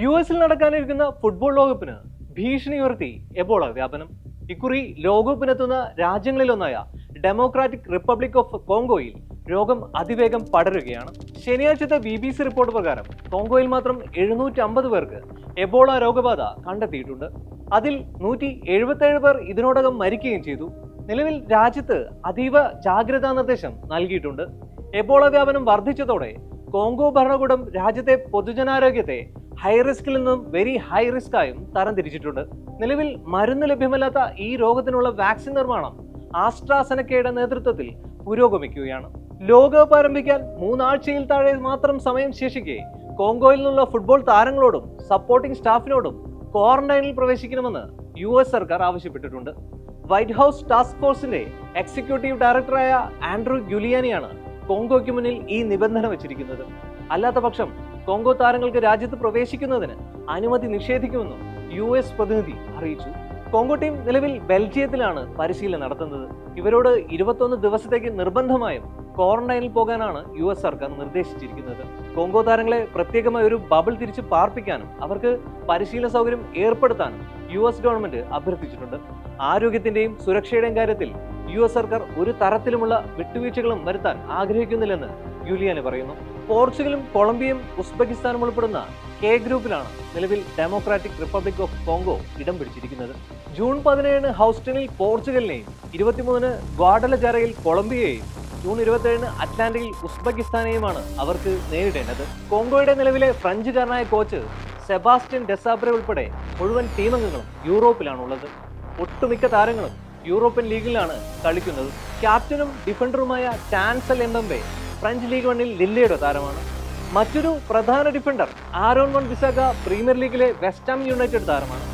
US-ൽ നടക്കാനിരിക്കുന്ന ഫുട്ബോൾ ലോകകപ്പിന് ഭീഷണി ഉയർത്തി എബോള വ്യാപനം. ഇക്കുറി ലോകകപ്പിനെത്തുന്ന രാജ്യങ്ങളിലൊന്നായ ഡെമോക്രാറ്റിക് റിപ്പബ്ലിക് ഓഫ് കോങ്കോയിൽ രോഗം അതിവേഗം പടരുകയാണ്. ശനിയാഴ്ചത്തെ BBC റിപ്പോർട്ട് പ്രകാരം കോങ്കോയിൽ മാത്രം 750 പേർക്ക് എബോള രോഗബാധ കണ്ടെത്തിയിട്ടുണ്ട്. അതിൽ 177 പേർ ഇതിനോടകം മരിക്കുകയും ചെയ്തു. നിലവിൽ രാജ്യത്ത് അതീവ ജാഗ്രതാ നിർദ്ദേശം നൽകിയിട്ടുണ്ട്. എബോള വ്യാപനം വർദ്ധിച്ചതോടെ കോങ്കോ ഭരണകൂടം രാജ്യത്തെ പൊതുജനാരോഗ്യത്തെ ഹൈ റിസ്കിൽ നിന്നും വെരി ഹൈ റിസ്ക് ആയും തരംതിരിച്ചിട്ടുണ്ട്. നിലവിൽ മരുന്ന് ലഭ്യമല്ലാത്ത ഈ രോഗത്തിനുള്ള വാക്സിൻ നിർമ്മാണം ആസ്ട്രാസെനക്കയുടെ നേതൃത്വത്തിൽ പുരോഗമിക്കുകയാണ്. ലോകകപ്പ് ആരംഭിക്കാൻ 3 ആഴ്ചയിൽ താഴെ മാത്രം സമയം ശേഷിക്കെ കോങ്കോയിൽ നിന്നുള്ള ഫുട്ബോൾ താരങ്ങളോടും സപ്പോർട്ടിംഗ് സ്റ്റാഫിനോടും ക്വാറന്റൈനിൽ പ്രവേശിക്കണമെന്ന് US സർക്കാർ ആവശ്യപ്പെട്ടിട്ടുണ്ട്. വൈറ്റ് ഹൗസ് ടാസ്ക് ഫോഴ്സിന്റെ എക്സിക്യൂട്ടീവ് ഡയറക്ടറായ ആൻഡ്രൂ ഗുലിയാനിയാണ് കോങ്കോയ്ക്ക് മുന്നിൽ ഈ നിബന്ധന വച്ചിരിക്കുന്നത്. അല്ലാത്ത പക്ഷം കോങ്കോ താരങ്ങൾക്ക് രാജ്യത്ത് പ്രവേശിക്കുന്നതിന് അനുമതി നിഷേധിക്കുമെന്നും US പ്രതിനിധി അറിയിച്ചു. കോങ്കോ ടീം നിലവിൽ ബെൽജിയത്തിലാണ് പരിശീലനം നടത്തുന്നത്. ഇവരോട് 21 ദിവസത്തേക്ക് നിർബന്ധമായും ക്വാറന്റൈനിൽ പോകാനാണ് US സർക്കാർ നിർദ്ദേശിച്ചിരിക്കുന്നത്. കോങ്കോ താരങ്ങളെ പ്രത്യേകമായ ഒരു ബബിൾ തിരിച്ച് പാർപ്പിക്കാനും അവർക്ക് പരിശീലന സൗകര്യം ഏർപ്പെടുത്താനും US ഗവൺമെന്റ് അഭ്യർത്ഥിച്ചിട്ടുണ്ട്. ആരോഗ്യത്തിന്റെയും സുരക്ഷയുടെയും കാര്യത്തിൽ US സർക്കാർ ഒരു തരത്തിലുമുള്ള വിട്ടുവീഴ്ചകളും വരുത്താൻ ആഗ്രഹിക്കുന്നില്ലെന്ന് ഗ്യുലിയാനി പറയുന്നു. പോർച്ചുഗലും കൊളംബിയയും ഉസ്ബെക്കിസ്ഥാനും ഉൾപ്പെടുന്ന K ഗ്രൂപ്പിലാണ് നിലവിൽ ഡെമോക്രാറ്റിക് റിപ്പബ്ലിക് ഓഫ് കോങ്കോ ഇടം പിടിച്ചിരിക്കുന്നത്. ജൂൺ 17 ഹൗസ്റ്റണിൽ പോർച്ചുഗലിനെയും 23 ഗ്വാഡലജാരയിൽ കൊളംബിയയെയും ജൂൺ 27 അറ്റ്ലാന്റയിൽ ഉസ്ബെക്കിസ്ഥാനെയുമാണ് അവർക്ക് നേരിടേണ്ടത്. കോങ്കോയുടെ നിലവിലെ ഫ്രഞ്ചുകാരനായ കോച്ച് സെബാസ്റ്റ്യൻ ഡെസാബ്രെ ഉൾപ്പെടെ മുഴുവൻ ടീമംഗങ്ങളും യൂറോപ്പിലാണുള്ളത്. ഒട്ടുമിക്ക താരങ്ങളും യൂറോപ്യൻ ലീഗിലാണ് കളിക്കുന്നത്. ക്യാപ്റ്റനും ഡിഫൻഡറുമായ ചാൻസൽ എംബംബെ ഫ്രഞ്ച് ലീഗ് 1-ൽ ലില്ലയുടെ താരമാണ്. മറ്റൊരു പ്രധാന ഡിഫൻഡർ ആരോൺ വൺ ബിസാഗ പ്രീമിയർ ലീഗിലെ വെസ്റ്റ് ഹാം യുണൈറ്റഡ് താരമാണ്.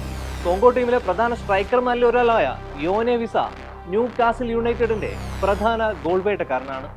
കോങ്കോ ടീമിലെ പ്രധാന സ്ട്രൈക്കർമാരിൽ ഒരാളായ യോനെ വിസ ന്യൂ കാസിൽ യുണൈറ്റഡിന്റെ പ്രധാന ഗോൾ വേട്ടക്കാരനാണ്.